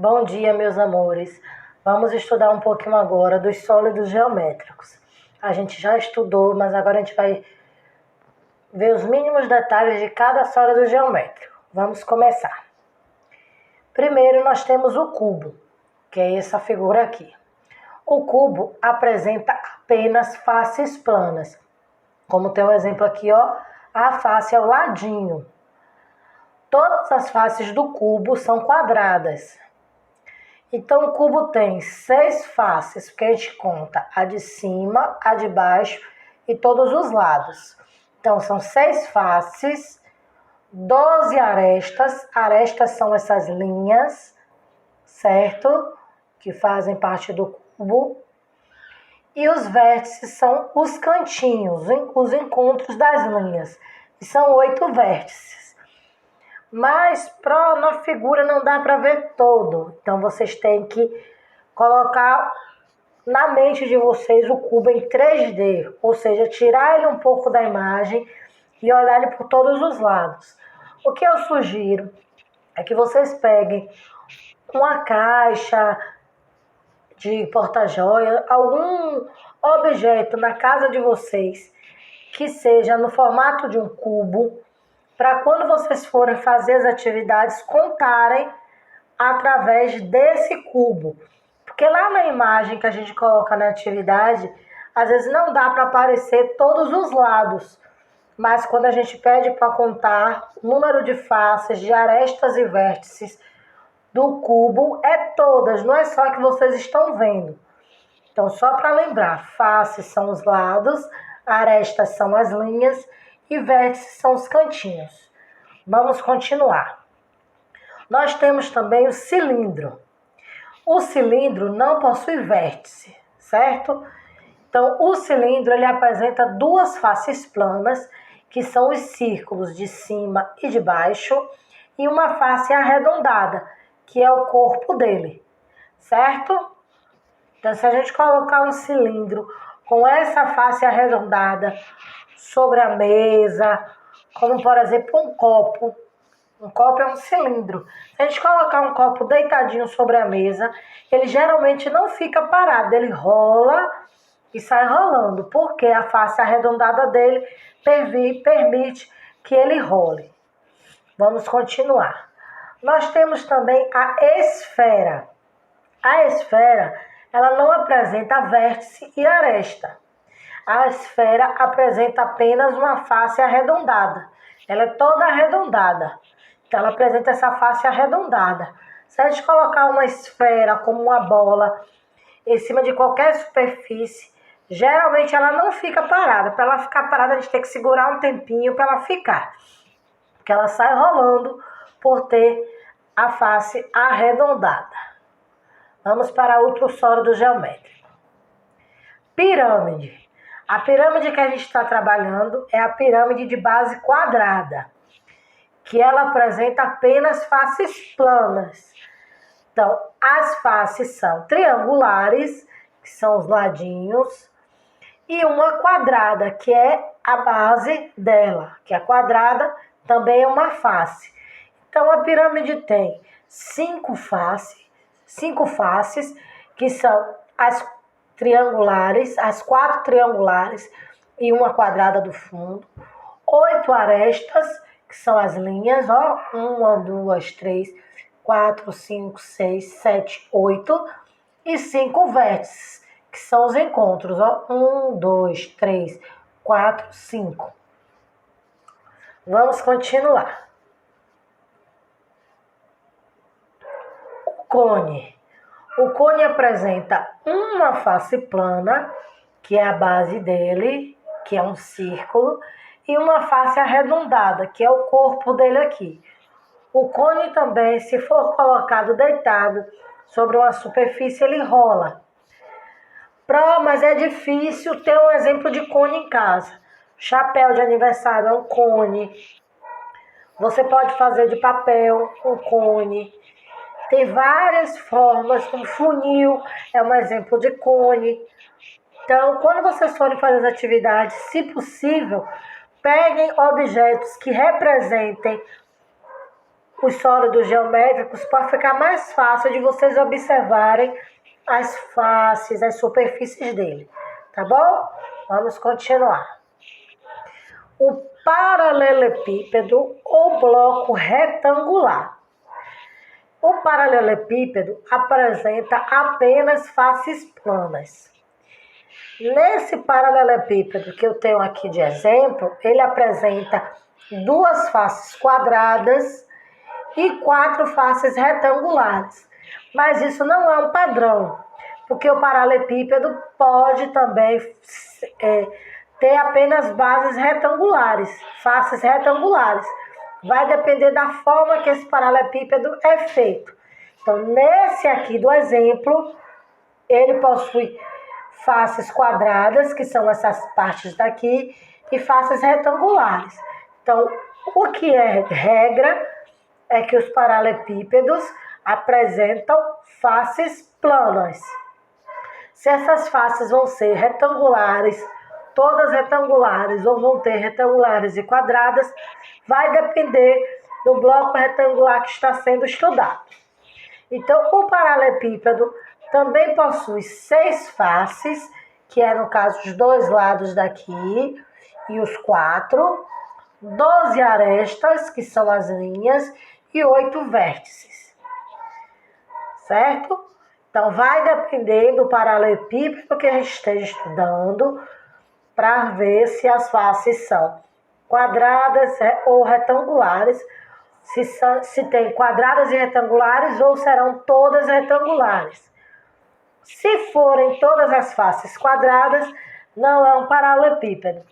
Bom dia, meus amores. Vamos estudar um pouquinho agora dos sólidos geométricos. A gente já estudou, mas agora a gente vai ver os mínimos detalhes de cada sólido geométrico. Vamos começar. Primeiro, nós temos o cubo, que é essa figura aqui. O cubo apresenta apenas faces planas. Como tem um exemplo aqui, ó, a face ao ladinho. Todas as faces do cubo são quadradas. Então, o cubo tem 6 faces, porque a gente conta a de cima, a de baixo e todos os lados. Então, são 6 faces, 12 arestas. Arestas são essas linhas, certo? Que fazem parte do cubo. E os vértices são os cantinhos, os encontros das linhas. E são 8 vértices. Mas na figura não dá para ver todo. Então vocês têm que colocar na mente de vocês o cubo em 3D. Ou seja, tirar ele um pouco da imagem e olhar ele por todos os lados. O que eu sugiro é que vocês peguem uma caixa de porta-joia, algum objeto na casa de vocês que seja no formato de um cubo, para quando vocês forem fazer as atividades, contarem através desse cubo. Porque lá na imagem que a gente coloca na atividade, às vezes não dá para aparecer todos os lados. Mas quando a gente pede para contar o número de faces, de arestas e vértices do cubo, é todas, não é só que vocês estão vendo. Então, só para lembrar, faces são os lados, arestas são as linhas e vértices são os cantinhos. Vamos continuar. Nós temos também o cilindro. O cilindro não possui vértice, certo? Então, o cilindro ele apresenta 2 faces planas, que são os círculos de cima e de baixo, e uma face arredondada, que é o corpo dele, certo? Então, se a gente colocar um cilindro com essa face arredondada sobre a mesa, como por exemplo um copo é um cilindro. Se a gente colocar um copo deitadinho sobre a mesa, ele geralmente não fica parado, ele rola e sai rolando, porque a face arredondada dele permite que ele role. Vamos continuar. Nós temos também a esfera. A esfera, ela não apresenta vértice e aresta. A esfera apresenta apenas uma face arredondada. Ela é toda arredondada. Então, ela apresenta essa face arredondada. Se a gente colocar uma esfera como uma bola em cima de qualquer superfície, geralmente ela não fica parada. Para ela ficar parada, a gente tem que segurar um tempinho para ela ficar. Porque ela sai rolando por ter a face arredondada. Vamos para outro sólido geométrico. Pirâmide. A pirâmide que a gente está trabalhando é a pirâmide de base quadrada, que ela apresenta apenas faces planas. Então, as faces são triangulares, que são os ladinhos, e uma quadrada, que é a base dela, que é quadrada, também é uma face. Então, a pirâmide tem 5 faces, que são as triangulares, as 4 triangulares e uma quadrada do fundo, 8 arestas, que são as linhas, ó, 1, 2, 3, 4, 5, 6, 7, 8, e 5 vértices, que são os encontros, ó, 1, 2, 3, 4, 5. Vamos continuar. O cone. O cone apresenta uma face plana, que é a base dele, que é um círculo, e uma face arredondada, que é o corpo dele aqui. O cone também, se for colocado deitado sobre uma superfície, ele rola. Mas é difícil ter um exemplo de cone em casa. Chapéu de aniversário é um cone. Você pode fazer de papel um cone. Tem várias formas, um funil é um exemplo de cone. Então, quando vocês forem fazer as atividades, se possível, peguem objetos que representem os sólidos geométricos para ficar mais fácil de vocês observarem as faces, as superfícies dele, tá bom? Vamos continuar. O paralelepípedo ou bloco retangular. O paralelepípedo apresenta apenas faces planas. Nesse paralelepípedo que eu tenho aqui de exemplo, ele apresenta 2 faces quadradas e 4 faces retangulares. Mas isso não é um padrão, porque o paralelepípedo pode também ter apenas bases retangulares, faces retangulares. Vai depender da forma que esse paralelepípedo é feito. Então, nesse aqui do exemplo, ele possui faces quadradas, que são essas partes daqui, e faces retangulares. Então, o que é regra é que os paralelepípedos apresentam faces planas. Se essas faces vão ser retangulares, todas retangulares, ou vão ter retangulares e quadradas, vai depender do bloco retangular que está sendo estudado. Então, o paralelepípedo também possui 6 faces, que é no caso os 2 lados daqui e os 4, 12 arestas, que são as linhas, e 8 vértices. Certo? Então, vai depender do paralelepípedo que a gente esteja estudando para ver se as faces são quadradas ou retangulares, se tem quadradas e retangulares ou serão todas retangulares. Se forem todas as faces quadradas, não é um paralelepípedo,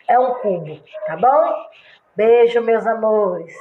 é um cubo, tá bom? Beijo, meus amores!